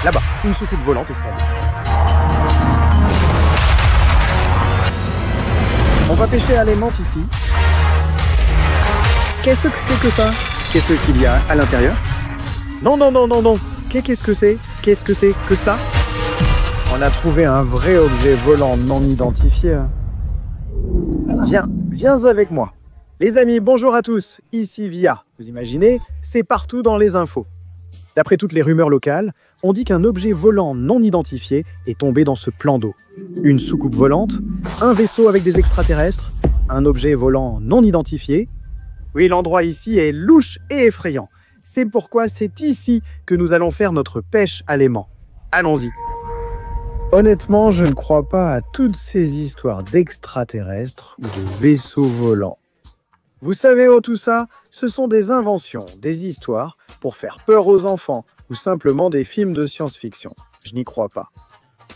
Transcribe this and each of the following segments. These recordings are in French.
Là-bas, une soucoupe volante espagnole. On va pêcher à l'aimante ici. Qu'est-ce que c'est que ça? Qu'est-ce qu'il y a à l'intérieur? Non, non, non, non, non. Qu'est-ce que c'est? Qu'est-ce que c'est que ça? On a trouvé un vrai objet volant non identifié. Viens avec moi. Les amis, bonjour à tous. Ici Via. Vous imaginez, c'est partout dans les infos. D'après toutes les rumeurs locales, on dit qu'un objet volant non identifié est tombé dans ce plan d'eau. Une soucoupe volante, un vaisseau avec des extraterrestres, un objet volant non identifié. Oui, l'endroit ici est louche et effrayant. C'est pourquoi c'est ici que nous allons faire notre pêche à l'aimant. Allons-y. Honnêtement, je ne crois pas à toutes ces histoires d'extraterrestres ou de vaisseaux volants. Vous savez, tout ça, ce sont des inventions, des histoires pour faire peur aux enfants ou simplement des films de science-fiction. Je n'y crois pas.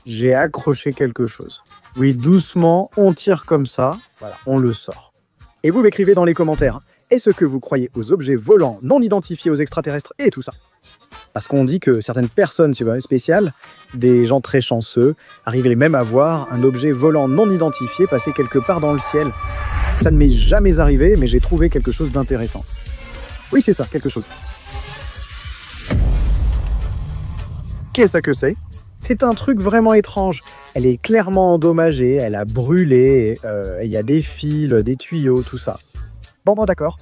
J'ai accroché quelque chose. Oui, doucement, on tire comme ça, voilà, on le sort. Et vous m'écrivez dans les commentaires, est-ce que vous croyez aux objets volants non identifiés aux extraterrestres et tout ça? Parce qu'on dit que certaines personnes spéciales, des gens très chanceux, arriveraient même à voir un objet volant non identifié passer quelque part dans le ciel. Ça ne m'est jamais arrivé, mais j'ai trouvé quelque chose d'intéressant. Oui, c'est ça, quelque chose. Qu'est-ce que c'est? C'est un truc vraiment étrange. Elle est clairement endommagée, elle a brûlé, il y a des fils, des tuyaux, tout ça. Bon, d'accord.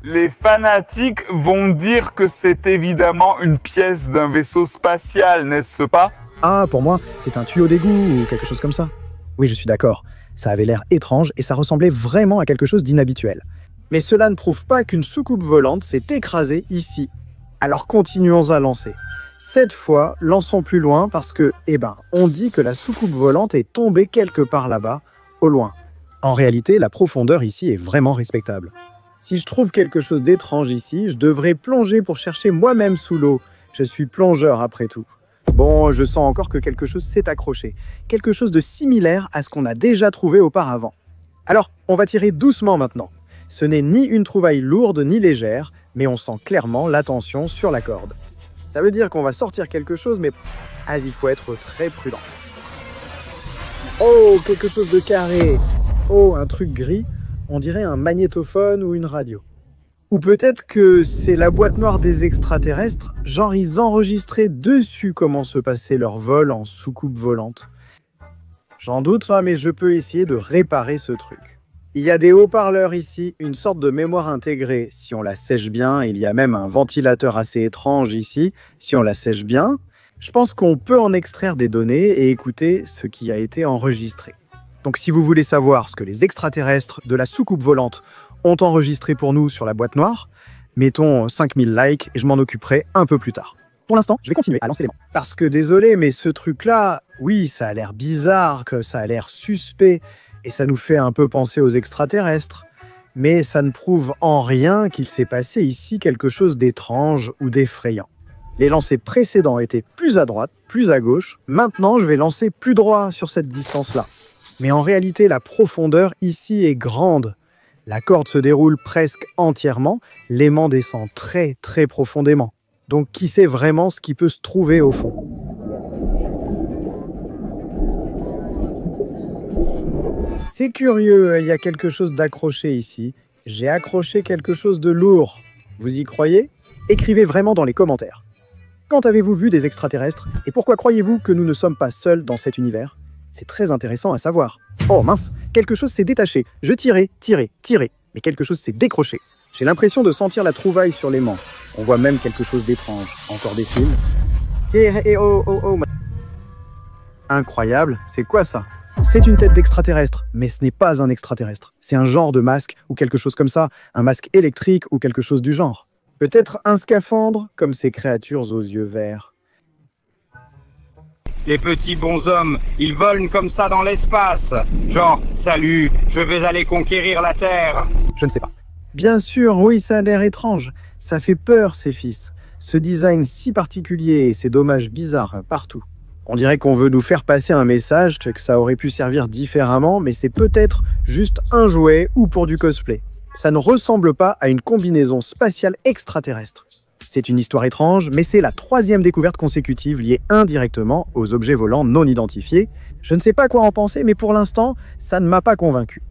Les fanatiques vont dire que c'est évidemment une pièce d'un vaisseau spatial, n'est-ce pas? Ah, pour moi, c'est un tuyau d'égout ou quelque chose comme ça. Oui, je suis d'accord. Ça avait l'air étrange et ça ressemblait vraiment à quelque chose d'inhabituel. Mais cela ne prouve pas qu'une soucoupe volante s'est écrasée ici. Alors continuons à lancer. Cette fois, lançons plus loin parce que, on dit que la soucoupe volante est tombée quelque part là-bas, au loin. En réalité, la profondeur ici est vraiment respectable. Si je trouve quelque chose d'étrange ici, je devrais plonger pour chercher moi-même sous l'eau. Je suis plongeur après tout. Bon, je sens encore que quelque chose s'est accroché. Quelque chose de similaire à ce qu'on a déjà trouvé auparavant. Alors, on va tirer doucement maintenant. Ce n'est ni une trouvaille lourde ni légère, mais on sent clairement la tension sur la corde. Ça veut dire qu'on va sortir quelque chose, mais il faut être très prudent. Oh, quelque chose de carré. Oh, un truc gris. On dirait un magnétophone ou une radio. Ou peut-être que c'est la boîte noire des extraterrestres, genre ils enregistraient dessus comment se passait leur vol en soucoupe volante. J'en doute, mais je peux essayer de réparer ce truc. Il y a des haut-parleurs ici, une sorte de mémoire intégrée. Si on la sèche bien, il y a même un ventilateur assez étrange ici. Si on la sèche bien, je pense qu'on peut en extraire des données et écouter ce qui a été enregistré. Donc si vous voulez savoir ce que les extraterrestres de la soucoupe volante ont enregistré pour nous sur la boîte noire, mettons 5000 likes et je m'en occuperai un peu plus tard. Pour l'instant, je vais continuer à lancer l'aimant. Parce que désolé, mais ce truc-là, oui, ça a l'air bizarre, que ça a l'air suspect, et ça nous fait un peu penser aux extraterrestres. Mais ça ne prouve en rien qu'il s'est passé ici quelque chose d'étrange ou d'effrayant. Les lancers précédents étaient plus à droite, plus à gauche. Maintenant, je vais lancer plus droit sur cette distance-là. Mais en réalité, la profondeur ici est grande. La corde se déroule presque entièrement, l'aimant descend très très profondément. Donc qui sait vraiment ce qui peut se trouver au fond? C'est curieux, il y a quelque chose d'accroché ici. J'ai accroché quelque chose de lourd. Vous y croyez? Écrivez vraiment dans les commentaires. Quand avez-vous vu des extraterrestres? Et pourquoi croyez-vous que nous ne sommes pas seuls dans cet univers? C'est très intéressant à savoir. Oh mince, quelque chose s'est détaché. Je tirais, mais quelque chose s'est décroché. J'ai l'impression de sentir la trouvaille sur l'aimant. On voit même quelque chose d'étrange. Encore des fils. Oh. Incroyable, c'est quoi ça? C'est une tête d'extraterrestre, mais ce n'est pas un extraterrestre. C'est un genre de masque ou quelque chose comme ça, un masque électrique ou quelque chose du genre. Peut-être un scaphandre, comme ces créatures aux yeux verts. Les petits bonshommes, ils volent comme ça dans l'espace. Genre, salut, je vais aller conquérir la Terre. Je ne sais pas. Bien sûr, oui, ça a l'air étrange. Ça fait peur, ces fils. Ce design si particulier et ces dommages bizarres partout. On dirait qu'on veut nous faire passer un message que ça aurait pu servir différemment, mais c'est peut-être juste un jouet ou pour du cosplay. Ça ne ressemble pas à une combinaison spatiale extraterrestre. C'est une histoire étrange, mais c'est la 3e découverte consécutive liée indirectement aux objets volants non identifiés. Je ne sais pas quoi en penser, mais pour l'instant, ça ne m'a pas convaincu.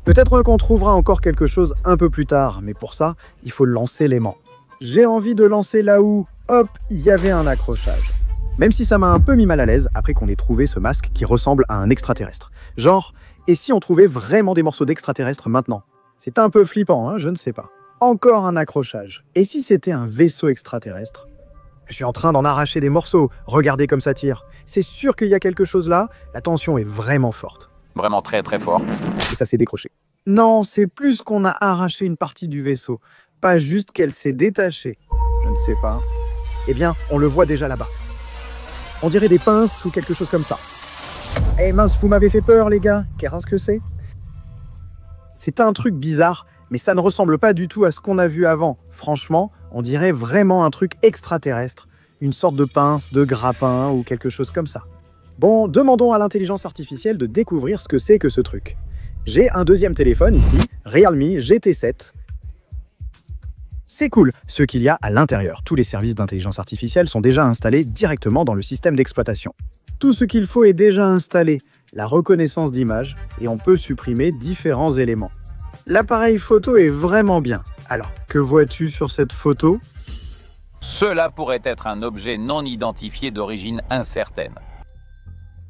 Peut-être qu'on trouvera encore quelque chose un peu plus tard, mais pour ça, il faut lancer l'aimant. J'ai envie de lancer là où, hop, il y avait un accrochage. Même si ça m'a un peu mis mal à l'aise après qu'on ait trouvé ce masque qui ressemble à un extraterrestre. Genre, et si on trouvait vraiment des morceaux d'extraterrestres maintenant? C'est un peu flippant, hein, je ne sais pas. Encore un accrochage. Et si c'était un vaisseau extraterrestre? Je suis en train d'en arracher des morceaux. Regardez comme ça tire. C'est sûr qu'il y a quelque chose là. La tension est vraiment forte. Vraiment très très fort. Et ça s'est décroché. Non, c'est plus qu'on a arraché une partie du vaisseau. Pas juste qu'elle s'est détachée. Je ne sais pas. Eh bien, on le voit déjà là-bas. On dirait des pinces ou quelque chose comme ça. Eh mince, vous m'avez fait peur les gars. Qu'est-ce que c'est? C'est un truc bizarre, mais ça ne ressemble pas du tout à ce qu'on a vu avant. Franchement, on dirait vraiment un truc extraterrestre. Une sorte de pince, de grappin ou quelque chose comme ça. Bon, demandons à l'intelligence artificielle de découvrir ce que c'est que ce truc. J'ai un deuxième téléphone ici, Realme GT7. C'est cool, ce qu'il y a à l'intérieur. Tous les services d'intelligence artificielle sont déjà installés directement dans le système d'exploitation. Tout ce qu'il faut est déjà installé, la reconnaissance d'image, et on peut supprimer différents éléments. L'appareil photo est vraiment bien. Alors, que vois-tu sur cette photo? Cela pourrait être un objet non identifié d'origine incertaine.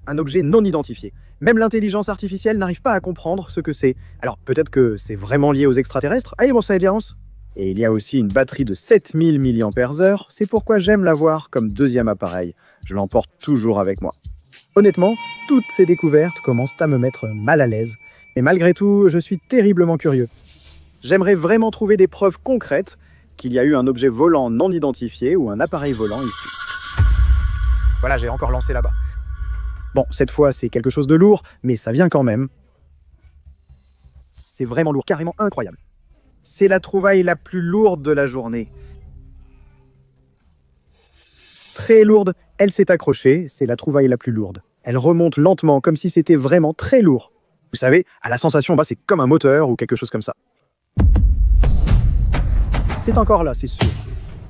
Un objet non identifié. Même l'intelligence artificielle n'arrive pas à comprendre ce que c'est. Alors, peut-être que c'est vraiment lié aux extraterrestres. Allez, bon, ça avance. Et il y a aussi une batterie de 7000 mAh, c'est pourquoi j'aime l'avoir comme deuxième appareil. Je l'emporte toujours avec moi. Honnêtement, toutes ces découvertes commencent à me mettre mal à l'aise. Mais malgré tout, je suis terriblement curieux. J'aimerais vraiment trouver des preuves concrètes qu'il y a eu un objet volant non identifié ou un appareil volant ici. Voilà, j'ai encore lancé là-bas. Bon, cette fois, c'est quelque chose de lourd, mais ça vient quand même. C'est vraiment lourd, carrément incroyable. C'est la trouvaille la plus lourde de la journée. Très lourde, elle s'est accrochée, c'est la trouvaille la plus lourde. Elle remonte lentement, comme si c'était vraiment très lourd. Vous savez, à la sensation, c'est comme un moteur ou quelque chose comme ça. C'est encore là, c'est sûr.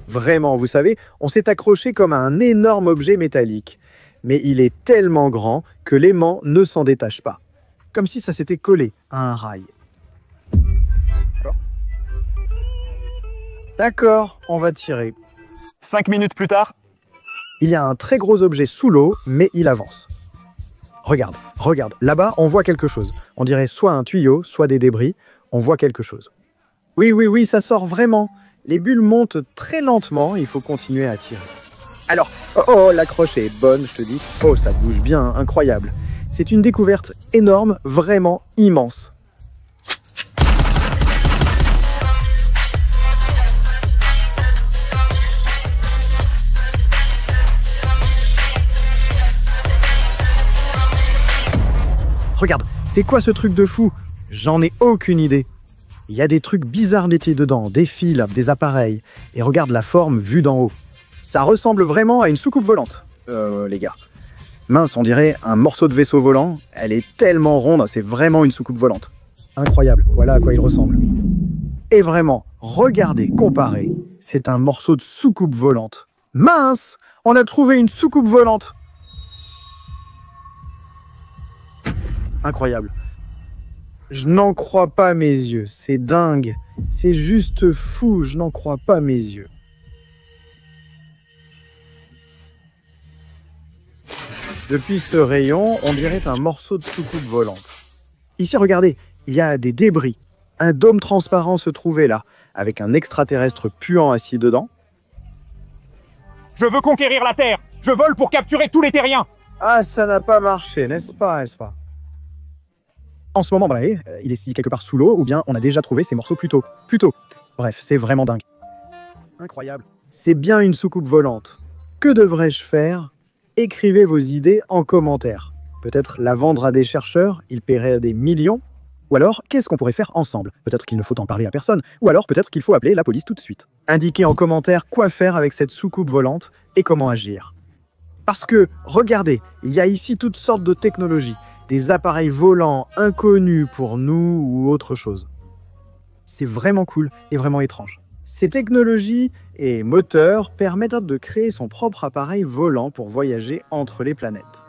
Vraiment, vous savez, on s'est accroché comme à un énorme objet métallique. Mais il est tellement grand que l'aimant ne s'en détache pas. Comme si ça s'était collé à un rail. D'accord, on va tirer. 5 minutes plus tard, Il y a un très gros objet sous l'eau, mais il avance. Regarde, là-bas, on voit quelque chose. On dirait soit un tuyau, soit des débris. On voit quelque chose. Oui, ça sort vraiment. Les bulles montent très lentement, il faut continuer à tirer. Alors, oh, l'accroche est bonne, je te dis. Oh, ça bouge bien, incroyable. C'est une découverte énorme, vraiment immense. Regarde, c'est quoi ce truc de fou? J'en ai aucune idée. Il y a des trucs bizarres métiers dedans, des fils, des appareils. Et regarde la forme vue d'en haut. Ça ressemble vraiment à une soucoupe volante, les gars. Mince, on dirait un morceau de vaisseau volant. Elle est tellement ronde, c'est vraiment une soucoupe volante. Incroyable, voilà à quoi il ressemble. Et vraiment, regardez, comparez. C'est un morceau de soucoupe volante. Mince, on a trouvé une soucoupe volante. Incroyable. Je n'en crois pas mes yeux, c'est dingue. C'est juste fou, je n'en crois pas mes yeux. Depuis ce rayon, on dirait un morceau de soucoupe volante. Ici, regardez, il y a des débris. Un dôme transparent se trouvait là, avec un extraterrestre puant assis dedans. Je veux conquérir la Terre. Je vole pour capturer tous les terriens. Ah, ça n'a pas marché, n'est-ce pas? En ce moment, il est ici quelque part sous l'eau, ou bien on a déjà trouvé ces morceaux plus tôt. Bref, c'est vraiment dingue. Incroyable. C'est bien une soucoupe volante. Que devrais-je faire? Écrivez vos idées en commentaire. Peut-être la vendre à des chercheurs, ils paieraient des millions. Ou alors, qu'est-ce qu'on pourrait faire ensemble? Peut-être qu'il ne faut en parler à personne. Ou alors, peut-être qu'il faut appeler la police tout de suite. Indiquez en commentaire quoi faire avec cette soucoupe volante et comment agir. Parce que, regardez, il y a ici toutes sortes de technologies. Des appareils volants inconnus pour nous ou autre chose. C'est vraiment cool et vraiment étrange. Ces technologies et moteurs permettent de créer son propre appareil volant pour voyager entre les planètes.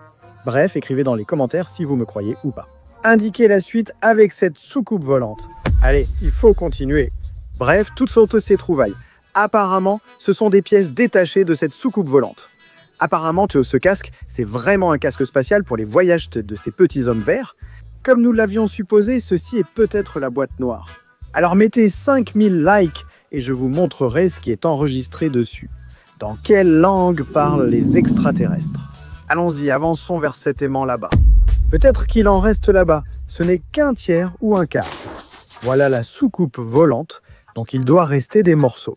Bref, écrivez dans les commentaires si vous me croyez ou pas. Indiquez la suite avec cette soucoupe volante. Allez, il faut continuer. Bref, toutes sont ces trouvailles. Apparemment, ce sont des pièces détachées de cette soucoupe volante. Apparemment, ce casque, c'est vraiment un casque spatial pour les voyages de ces petits hommes verts. Comme nous l'avions supposé, ceci est peut-être la boîte noire. Alors mettez 5000 likes et je vous montrerai ce qui est enregistré dessus. Dans quelle langue parlent les extraterrestres? Allons-y, avançons vers cet aimant là-bas. Peut-être qu'il en reste là-bas. Ce n'est qu'un tiers ou un quart. Voilà la soucoupe volante, donc il doit rester des morceaux.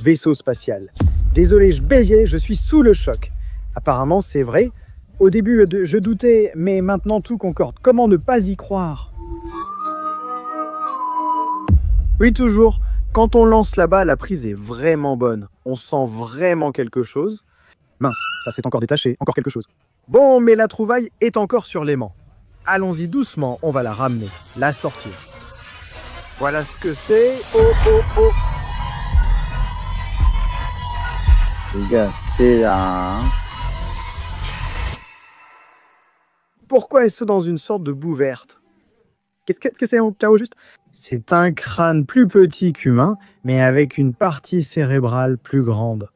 Vaisseau spatial. Désolé, je bégayais, je suis sous le choc. Apparemment, c'est vrai. Au début, je doutais, mais maintenant tout concorde. Comment ne pas y croire? Oui, toujours. Quand on lance là-bas, la prise est vraiment bonne. On sent vraiment quelque chose. Mince, ça s'est encore détaché, encore quelque chose. Bon, mais la trouvaille est encore sur l'aimant. Allons-y doucement, on va la ramener, la sortir. Voilà ce que c'est. Oh, oh, oh. Les gars, c'est là. Hein. Pourquoi est-ce dans une sorte de boue verte? Qu'est-ce que c'est au juste? C'est un crâne plus petit qu'humain, mais avec une partie cérébrale plus grande.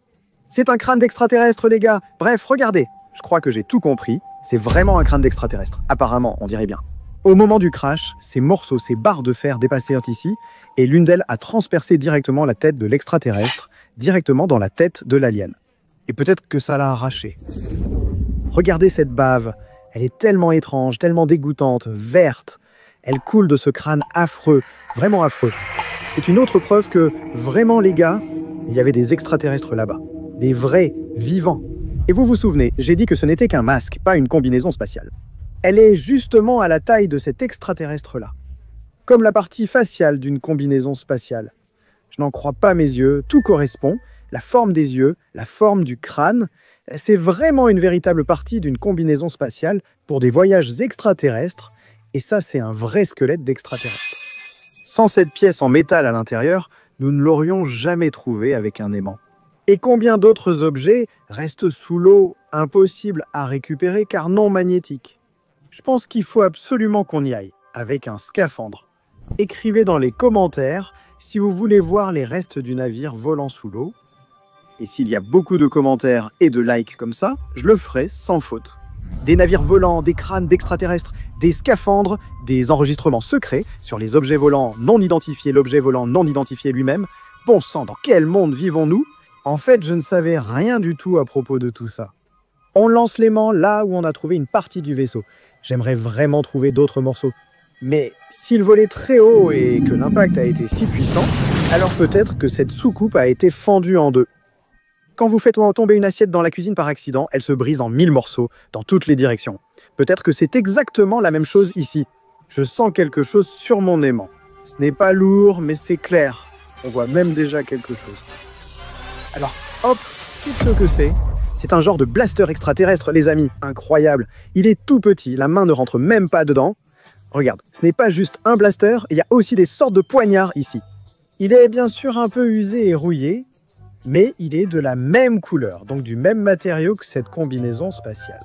C'est un crâne d'extraterrestre, les gars. Bref, regardez. Je crois que j'ai tout compris. C'est vraiment un crâne d'extraterrestre. Apparemment, on dirait bien. Au moment du crash, ces morceaux, ces barres de fer dépassaient ici, et l'une d'elles a transpercé directement la tête de l'extraterrestre, directement dans la tête de l'alien. Et peut-être que ça l'a arraché. Regardez cette bave. Elle est tellement étrange, tellement dégoûtante, verte. Elle coule de ce crâne affreux, vraiment affreux. C'est une autre preuve que, vraiment les gars, il y avait des extraterrestres là-bas. Des vrais, vivants. Et vous vous souvenez, j'ai dit que ce n'était qu'un masque, pas une combinaison spatiale. Elle est justement à la taille de cet extraterrestre-là. Comme la partie faciale d'une combinaison spatiale. Je n'en crois pas mes yeux, tout correspond. La forme des yeux, la forme du crâne, c'est vraiment une véritable partie d'une combinaison spatiale pour des voyages extraterrestres. Et ça, c'est un vrai squelette d'extraterrestre. Sans cette pièce en métal à l'intérieur, nous ne l'aurions jamais trouvé avec un aimant. Et combien d'autres objets restent sous l'eau, impossibles à récupérer car non magnétiques? Je pense qu'il faut absolument qu'on y aille, avec un scaphandre. Écrivez dans les commentaires si vous voulez voir les restes du navire volant sous l'eau. Et s'il y a beaucoup de commentaires et de likes comme ça, je le ferai sans faute. Des navires volants, des crânes d'extraterrestres, des scaphandres, des enregistrements secrets sur les objets volants non identifiés, l'objet volant non identifié lui-même. Bon sang, dans quel monde vivons-nous? En fait, je ne savais rien du tout à propos de tout ça. On lance l'aimant là où on a trouvé une partie du vaisseau. J'aimerais vraiment trouver d'autres morceaux. Mais s'il volait très haut et que l'impact a été si puissant, alors peut-être que cette soucoupe a été fendue en deux. Quand vous faites tomber une assiette dans la cuisine par accident, elle se brise en 1000 morceaux, dans toutes les directions. Peut-être que c'est exactement la même chose ici. Je sens quelque chose sur mon aimant. Ce n'est pas lourd, mais c'est clair. On voit même déjà quelque chose. Alors, hop, qu'est-ce que c'est? C'est un genre de blaster extraterrestre, les amis. Incroyable. Il est tout petit, la main ne rentre même pas dedans. Regarde, ce n'est pas juste un blaster, il y a aussi des sortes de poignards ici. Il est bien sûr un peu usé et rouillé, mais il est de la même couleur, donc du même matériau que cette combinaison spatiale.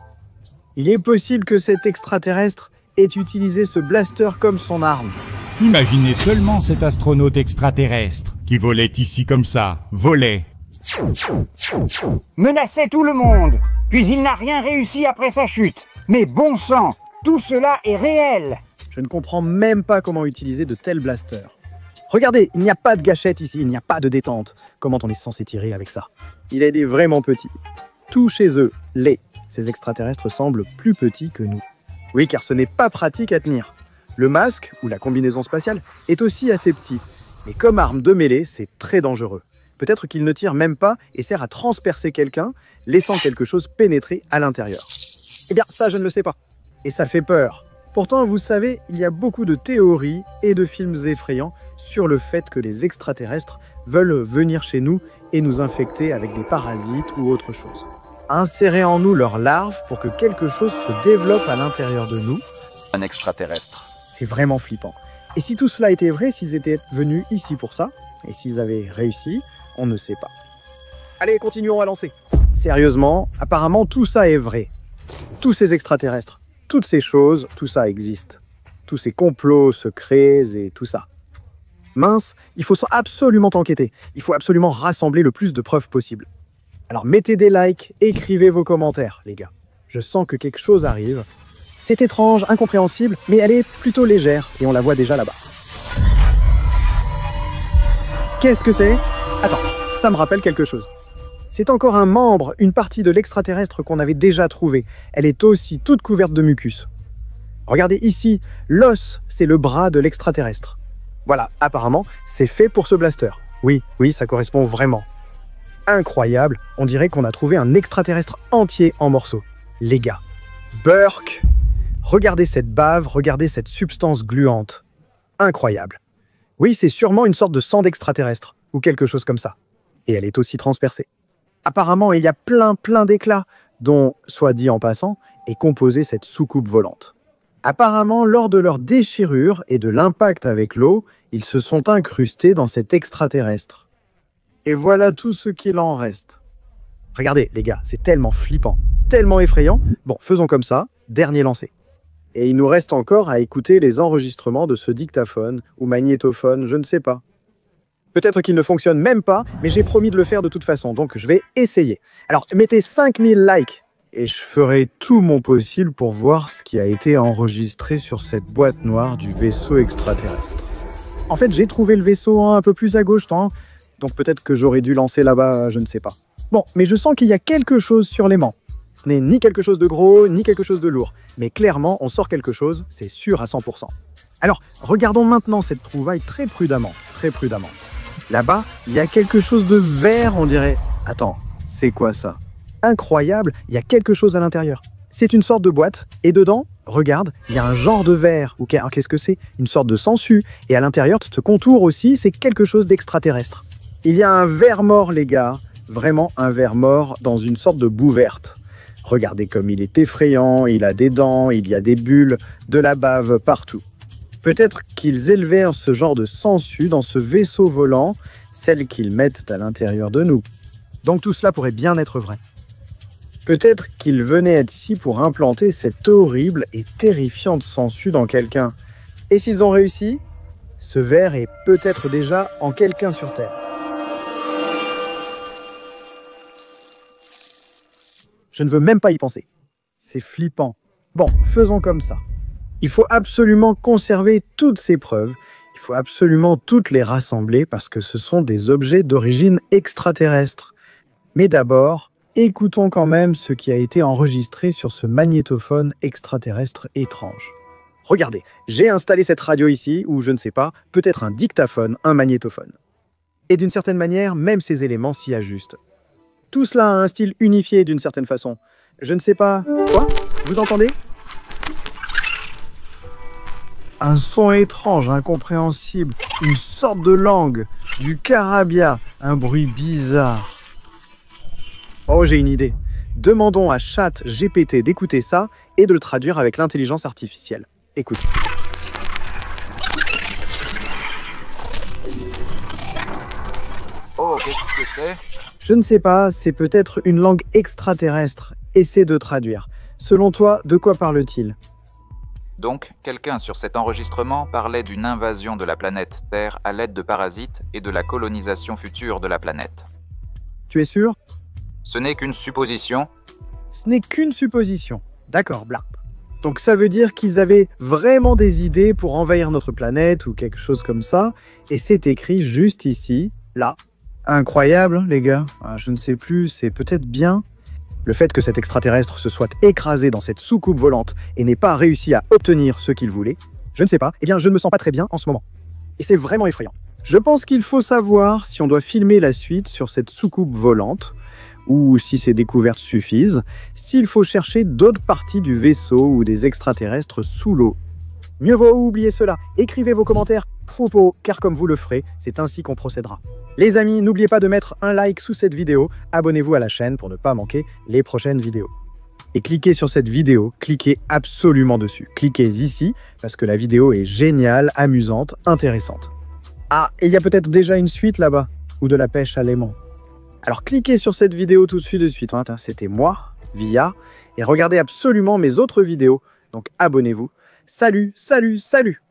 Il est possible que cet extraterrestre ait utilisé ce blaster comme son arme. Imaginez seulement cet astronaute extraterrestre qui volait ici comme ça, volait. Menaçait tout le monde, puis il n'a rien réussi après sa chute. Mais bon sang, tout cela est réel. Je ne comprends même pas comment utiliser de tels blasters. Regardez, il n'y a pas de gâchette ici, il n'y a pas de détente. Comment on est censé tirer avec ça? Il est vraiment petit. Tout chez eux, ces extraterrestres semblent plus petits que nous. Oui, car ce n'est pas pratique à tenir. Le masque, ou la combinaison spatiale, est aussi assez petit. Mais comme arme de mêlée, c'est très dangereux. Peut-être qu'il ne tire même pas et sert à transpercer quelqu'un, laissant quelque chose pénétrer à l'intérieur. Eh bien, ça, je ne le sais pas. Et ça fait peur. Pourtant, vous savez, il y a beaucoup de théories et de films effrayants sur le fait que les extraterrestres veulent venir chez nous et nous infecter avec des parasites ou autre chose. Insérer en nous leurs larves pour que quelque chose se développe à l'intérieur de nous. Un extraterrestre. C'est vraiment flippant. Et si tout cela était vrai, s'ils étaient venus ici pour ça, Et s'ils avaient réussi, on ne sait pas. Allez, continuons à lancer. Sérieusement, apparemment tout ça est vrai. Tous ces extraterrestres, toutes ces choses, tout ça existe. Tous ces complots secrets et tout ça. Mince, il faut absolument enquêter. Il faut absolument rassembler le plus de preuves possible. Alors mettez des likes, écrivez vos commentaires, les gars. Je sens que quelque chose arrive. C'est étrange, incompréhensible, mais elle est plutôt légère et on la voit déjà là-bas. Qu'est-ce que c'est? Attends, ça me rappelle quelque chose. C'est encore un membre, une partie de l'extraterrestre qu'on avait déjà trouvé. Elle est aussi toute couverte de mucus. Regardez ici, l'os, c'est le bras de l'extraterrestre. Voilà, apparemment, c'est fait pour ce blaster. Oui, ça correspond vraiment. Incroyable, on dirait qu'on a trouvé un extraterrestre entier en morceaux. Les gars, Burke, regardez cette bave, regardez cette substance gluante. Incroyable. Oui, c'est sûrement une sorte de sang d'extraterrestre, ou quelque chose comme ça. Et elle est aussi transpercée. Apparemment, il y a plein d'éclats, dont, soit dit en passant, est composée cette soucoupe volante. Apparemment, lors de leur déchirure et de l'impact avec l'eau, ils se sont incrustés dans cet extraterrestre. Et voilà tout ce qu'il en reste. Regardez, les gars, c'est tellement flippant, tellement effrayant. Bon, faisons comme ça, dernier lancé. Et il nous reste encore à écouter les enregistrements de ce dictaphone ou magnétophone, je ne sais pas. Peut-être qu'il ne fonctionne même pas, mais j'ai promis de le faire de toute façon, donc je vais essayer. Alors, mettez 5000 likes et je ferai tout mon possible pour voir ce qui a été enregistré sur cette boîte noire du vaisseau extraterrestre. En fait, j'ai trouvé le vaisseau un peu plus à gauche, donc peut-être que j'aurais dû lancer là-bas, je ne sais pas. Bon, mais je sens qu'il y a quelque chose sur l'aimant. Ce n'est ni quelque chose de gros, ni quelque chose de lourd. Mais clairement, on sort quelque chose, c'est sûr à 100%. Alors, regardons maintenant cette trouvaille très prudemment, très prudemment. Là-bas, il y a quelque chose de vert, on dirait. Attends, c'est quoi ça? Incroyable, il y a quelque chose à l'intérieur. C'est une sorte de boîte, et dedans, regarde, il y a un genre de verre. Ou qu'est-ce que c'est? Une sorte de sangsue. Et à l'intérieur de ce contour aussi, c'est quelque chose d'extraterrestre. Il y a un ver mort, les gars. Vraiment un ver mort dans une sorte de boue verte. Regardez comme il est effrayant, il a des dents, il y a des bulles, de la bave partout. Peut-être qu'ils élevèrent ce genre de sangsue dans ce vaisseau volant, celle qu'ils mettent à l'intérieur de nous. Donc tout cela pourrait bien être vrai. Peut-être qu'ils venaient ici pour implanter cette horrible et terrifiante sangsue dans quelqu'un. Et s'ils ont réussi, ce ver est peut-être déjà en quelqu'un sur Terre. Je ne veux même pas y penser. C'est flippant. Bon, faisons comme ça. Il faut absolument conserver toutes ces preuves. Il faut absolument toutes les rassembler parce que ce sont des objets d'origine extraterrestre. Mais d'abord, écoutons quand même ce qui a été enregistré sur ce magnétophone extraterrestre étrange. Regardez, j'ai installé cette radio ici, ou je ne sais pas, peut-être un dictaphone, un magnétophone. Et d'une certaine manière, même ces éléments s'y ajustent. Tout cela a un style unifié d'une certaine façon. Je ne sais pas... Quoi? Vous entendez? Un son étrange, incompréhensible, une sorte de langue, du carabia, un bruit bizarre. Oh, j'ai une idée. Demandons à ChatGPT d'écouter ça et de le traduire avec l'intelligence artificielle. Écoute. Oh, qu'est-ce que c'est? Je ne sais pas, c'est peut-être une langue extraterrestre. Essaie de traduire. Selon toi, de quoi parle-t-il? Donc, quelqu'un sur cet enregistrement parlait d'une invasion de la planète Terre à l'aide de parasites et de la colonisation future de la planète. Tu es sûr? Ce n'est qu'une supposition. Ce n'est qu'une supposition. D'accord, bla. Donc ça veut dire qu'ils avaient vraiment des idées pour envahir notre planète ou quelque chose comme ça, et c'est écrit juste ici, là. Incroyable, les gars. Je ne sais plus, c'est peut-être bien. Le fait que cet extraterrestre se soit écrasé dans cette soucoupe volante et n'ait pas réussi à obtenir ce qu'il voulait, je ne sais pas, eh bien je ne me sens pas très bien en ce moment. Et c'est vraiment effrayant. Je pense qu'il faut savoir si on doit filmer la suite sur cette soucoupe volante, ou si ces découvertes suffisent, s'il faut chercher d'autres parties du vaisseau ou des extraterrestres sous l'eau. Mieux vaut oublier cela. Écrivez vos commentaires propos, car comme vous le ferez, c'est ainsi qu'on procédera. Les amis, n'oubliez pas de mettre un like sous cette vidéo, abonnez-vous à la chaîne pour ne pas manquer les prochaines vidéos. Et cliquez sur cette vidéo, cliquez absolument dessus. Cliquez ici, parce que la vidéo est géniale, amusante, intéressante. Ah, et il y a peut-être déjà une suite là-bas, ou de la pêche à l'aimant. Alors cliquez sur cette vidéo tout de suite, hein. C'était moi, Via, et regardez absolument mes autres vidéos, donc abonnez-vous. Salut, salut, salut!